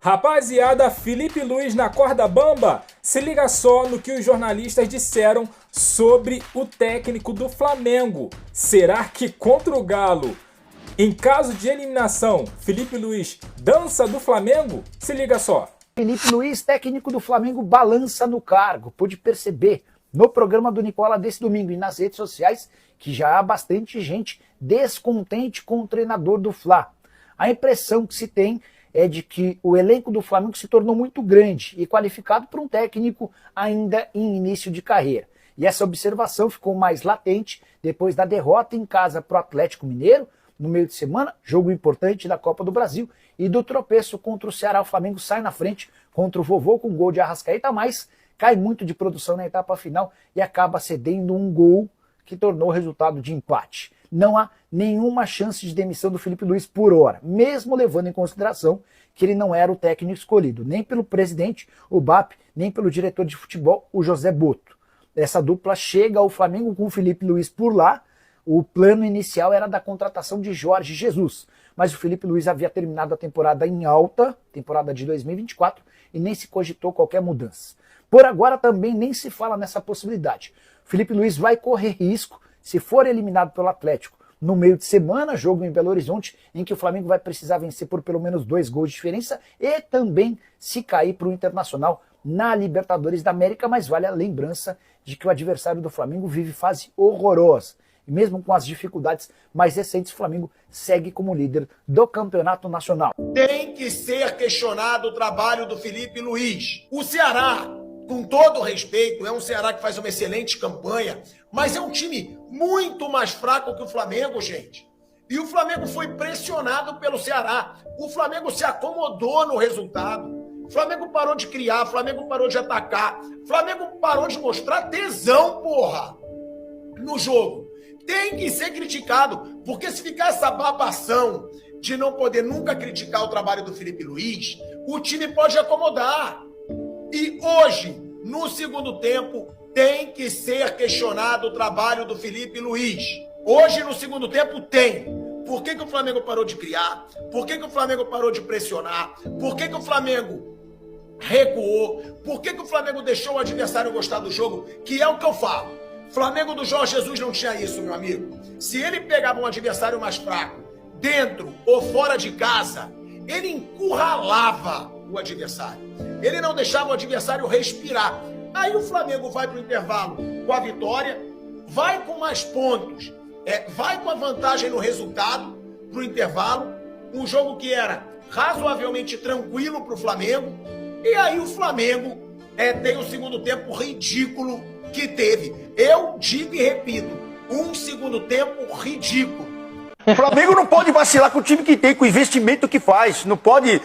Rapaziada, Felipe Luiz na corda bamba? Se liga só no que os jornalistas disseram sobre o técnico do Flamengo. Será que contra o Galo, em caso de eliminação, Felipe Luiz dança do Flamengo? Se liga só. Felipe Luiz, técnico do Flamengo, balança no cargo. Pude perceber no programa do Nicola desse domingo e nas redes sociais que já há bastante gente descontente com o treinador do Fla. A impressão que se tem é de que o elenco do Flamengo se tornou muito grande e qualificado para um técnico ainda em início de carreira. E essa observação ficou mais latente depois da derrota em casa para o Atlético Mineiro, no meio de semana, jogo importante da Copa do Brasil, e do tropeço contra o Ceará. O Flamengo sai na frente contra o Vovô com gol de Arrascaeta, mas cai muito de produção na etapa final e acaba cedendo um gol que tornou o resultado de empate. Não há nenhuma chance de demissão do Felipe Luiz por hora, mesmo levando em consideração que ele não era o técnico escolhido, nem pelo presidente, o BAP, nem pelo diretor de futebol, o José Boto. Essa dupla chega ao Flamengo com o Felipe Luiz por lá. O plano inicial era da contratação de Jorge Jesus, mas o Felipe Luiz havia terminado a temporada em alta, temporada de 2024, e nem se cogitou qualquer mudança. Por agora também nem se fala nessa possibilidade. O Felipe Luiz vai correr risco se for eliminado pelo Atlético no meio de semana, jogo em Belo Horizonte, em que o Flamengo vai precisar vencer por pelo menos 2 gols de diferença, e também se cair para o Internacional na Libertadores da América, mas vale a lembrança de que o adversário do Flamengo vive fase horrorosa. E mesmo com as dificuldades mais recentes, o Flamengo segue como líder do campeonato nacional. Tem que ser questionado o trabalho do Felipe Luiz. O Ceará, com todo respeito, é um Ceará que faz uma excelente campanha, mas é um time muito mais fraco que o Flamengo, gente. E o Flamengo foi pressionado pelo Ceará. O Flamengo se acomodou no resultado. O Flamengo parou de criar, o Flamengo parou de atacar, o Flamengo parou de mostrar tesão, porra, no jogo. Tem que ser criticado, porque se ficar essa babação de não poder nunca criticar o trabalho do Felipe Luiz, o time pode acomodar. E hoje, no segundo tempo, tem que ser questionado o trabalho do Felipe Luiz. Hoje, no segundo tempo, tem. Por que o Flamengo parou de criar? Por que o Flamengo parou de pressionar? Por que o Flamengo recuou? Por que o Flamengo deixou o adversário gostar do jogo? Que é o que eu falo. Flamengo do Jorge Jesus não tinha isso, meu amigo. Se ele pegava um adversário mais fraco, dentro ou fora de casa, ele encurralava o adversário. Ele não deixava o adversário respirar. Aí o Flamengo vai para o intervalo com a vitória, vai com mais pontos, vai com a vantagem no resultado para o intervalo, um jogo que era razoavelmente tranquilo para o Flamengo, e aí o Flamengo tem o segundo tempo ridículo que teve. Eu digo e repito, um segundo tempo ridículo. O Flamengo não pode vacilar com o time que tem, com o investimento que faz. Não pode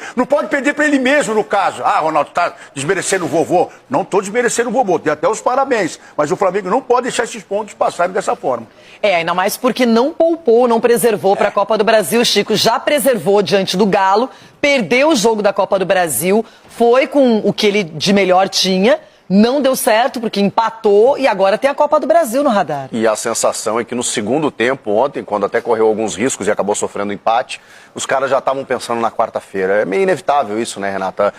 perder para ele mesmo, no caso. Ah, Ronaldo, tá desmerecendo o Vovô. Não tô desmerecendo o Vovô, tem até os parabéns. Mas o Flamengo não pode deixar esses pontos passarem dessa forma. Ainda mais porque não poupou, não preservou para a Copa do Brasil. Chico já preservou diante do Galo, perdeu o jogo da Copa do Brasil, foi com o que ele de melhor tinha. Não deu certo porque empatou e agora tem a Copa do Brasil no radar. E a sensação é que no segundo tempo, ontem, quando até correu alguns riscos e acabou sofrendo empate, os caras já estavam pensando na quarta-feira. É meio inevitável isso, né, Renata?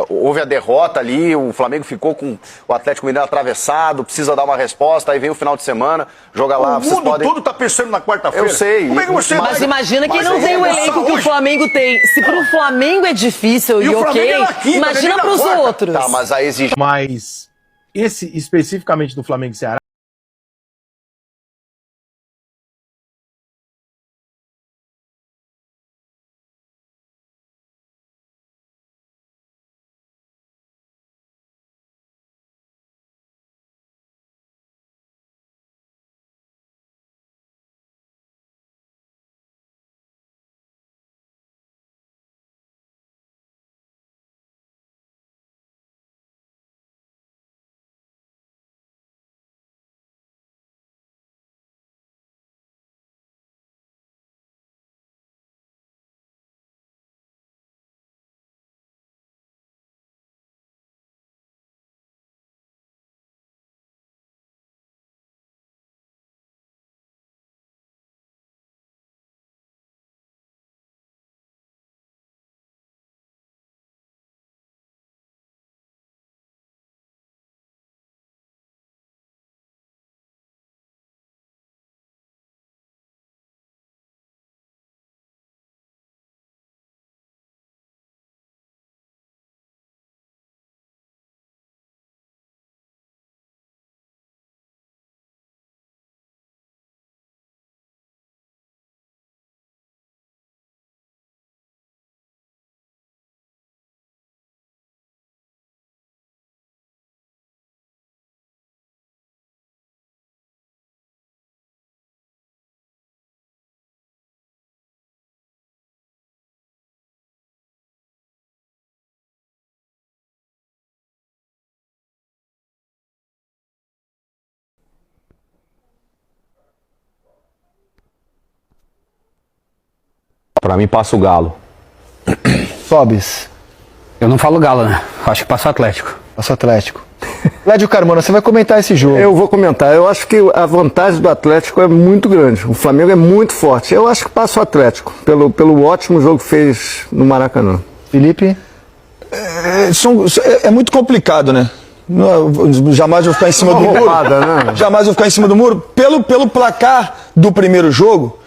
Houve a derrota ali, o Flamengo ficou com o Atlético Mineiro atravessado, precisa dar uma resposta, aí vem o final de semana, joga lá, vocês podem... O mundo todo tá pensando na quarta-feira. Eu sei. Como é que você Mas imagina que não tem o elenco que o Flamengo tem. Se pro Flamengo é difícil e ok, imagina pros outros. Tá, mas aí exige... Mas esse especificamente do Flamengo e Ceará Pra mim passa o Galo. Sobes. Eu não falo Galo, né? Acho que passa o Atlético. Passa o Atlético. Lédio Carmona, você vai comentar esse jogo. Eu vou comentar. Eu acho que a vantagem do Atlético é muito grande. O Flamengo é muito forte. Eu acho que passa o Atlético, pelo ótimo jogo que fez no Maracanã. Felipe? É muito complicado, né? Jamais vou ficar em cima do muro. Né? Jamais vou ficar em cima do muro. Pelo placar do primeiro jogo,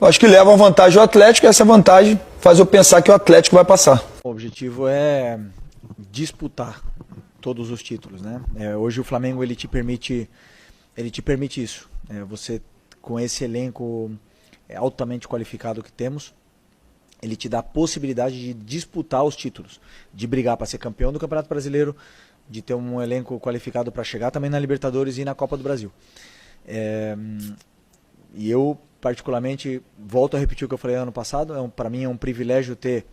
eu acho que leva uma vantagem ao Atlético e essa vantagem faz eu pensar que o Atlético vai passar. O objetivo é disputar todos os títulos, né? Hoje o Flamengo ele te permite isso. Você com esse elenco altamente qualificado que temos, ele te dá a possibilidade de disputar os títulos, de brigar para ser campeão do Campeonato Brasileiro, de ter um elenco qualificado para chegar também na Libertadores e na Copa do Brasil. E eu, particularmente, volto a repetir o que eu falei ano passado, para mim é um privilégio ter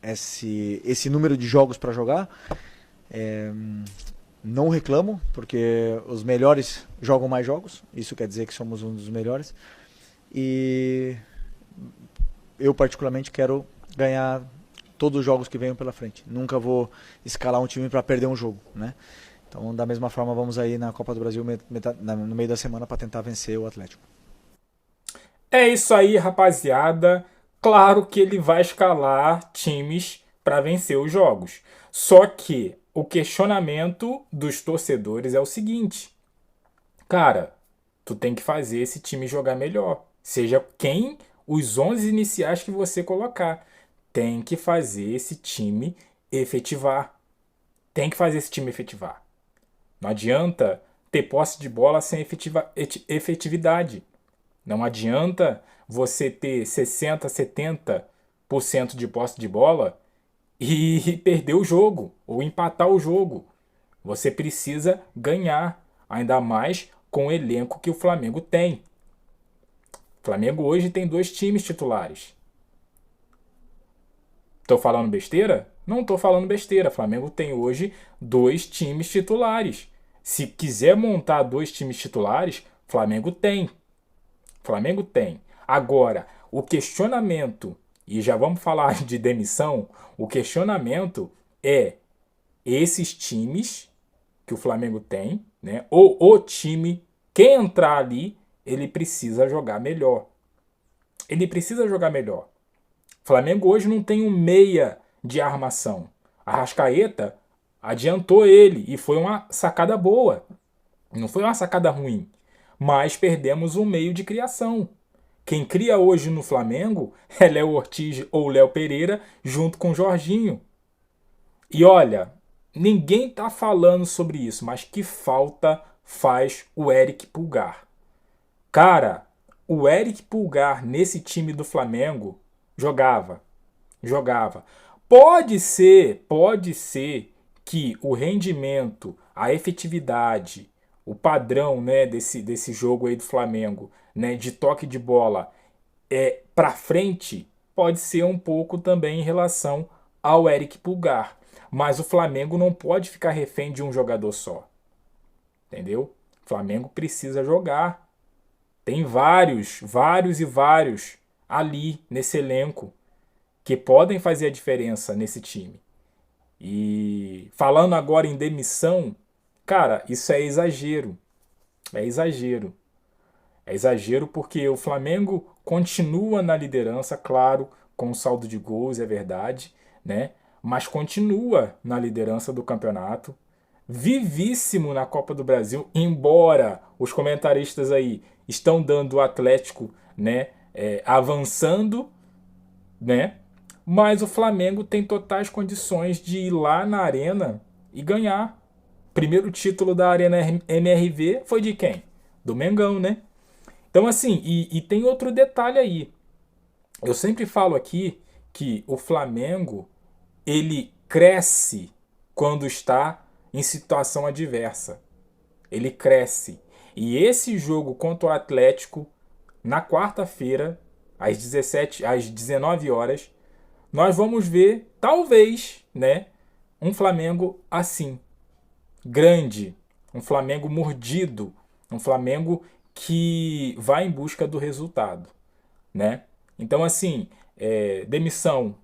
esse número de jogos para jogar. Não reclamo, porque os melhores jogam mais jogos, isso quer dizer que somos um dos melhores. E eu, particularmente, quero ganhar todos os jogos que venham pela frente. Nunca vou escalar um time para perder um jogo, né? Então, da mesma forma, vamos aí na Copa do Brasil no meio da semana para tentar vencer o Atlético. É isso aí, rapaziada. Claro que ele vai escalar times para vencer os jogos. Só que o questionamento dos torcedores é o seguinte: cara, tu tem que fazer esse time jogar melhor. Seja quem os 11 iniciais que você colocar. Tem que fazer esse time efetivar. Tem que fazer esse time efetivar. Não adianta ter posse de bola sem efetividade. Não adianta você ter 60%, 70% de posse de bola e perder o jogo ou empatar o jogo. Você precisa ganhar, ainda mais com o elenco que o Flamengo tem. O Flamengo hoje tem 2 times titulares. Estou falando besteira? Não estou falando besteira. O Flamengo tem hoje 2 times titulares. Se quiser montar 2 times titulares, Flamengo tem. Flamengo tem. Agora, o questionamento, e já vamos falar de demissão, o questionamento é esses times que o Flamengo tem, né? Ou o time, quem entrar ali, ele precisa jogar melhor. Ele precisa jogar melhor. O Flamengo hoje não tem um meia de armação. A Arrascaeta adiantou ele e foi uma sacada boa. Não foi uma sacada ruim. Mas perdemos um meio de criação. Quem cria hoje no Flamengo é Léo Ortiz ou Léo Pereira junto com o Jorginho. E olha, ninguém está falando sobre isso, mas que falta faz o Eric Pulgar. Cara, o Eric Pulgar nesse time do Flamengo jogava. Pode ser que o rendimento, a efetividade, o padrão, né, desse jogo aí do Flamengo, né, de toque de bola para frente, pode ser um pouco também em relação ao Eric Pulgar. Mas o Flamengo não pode ficar refém de um jogador só. Entendeu? O Flamengo precisa jogar. Tem vários ali nesse elenco que podem fazer a diferença nesse time. E falando agora em demissão, cara, isso é exagero. É exagero. É exagero porque o Flamengo continua na liderança, claro, com o saldo de gols, é verdade, né? Mas continua na liderança do campeonato. Vivíssimo na Copa do Brasil, embora os comentaristas aí estão dando o Atlético, né, avançando, né? Mas o Flamengo tem totais condições de ir lá na Arena e ganhar. Primeiro título da Arena MRV foi de quem? Do Mengão, né? Então assim, e tem outro detalhe aí. Eu sempre falo aqui que o Flamengo, ele cresce quando está em situação adversa. Ele cresce. E esse jogo contra o Atlético, na quarta-feira, às 19 horas, nós vamos ver, talvez, né, um Flamengo assim, grande, um Flamengo mordido, um Flamengo que vai em busca do resultado, né? Então, assim, demissão,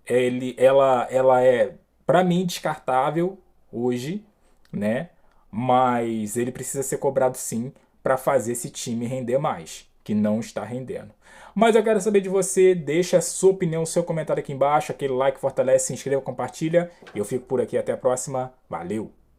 ela é, para mim, descartável hoje, né? Mas ele precisa ser cobrado sim para fazer esse time render mais, que não está rendendo. Mas eu quero saber de você, deixa a sua opinião, seu comentário aqui embaixo, aquele like fortalece, se inscreva, compartilha. Eu fico por aqui, até a próxima, valeu!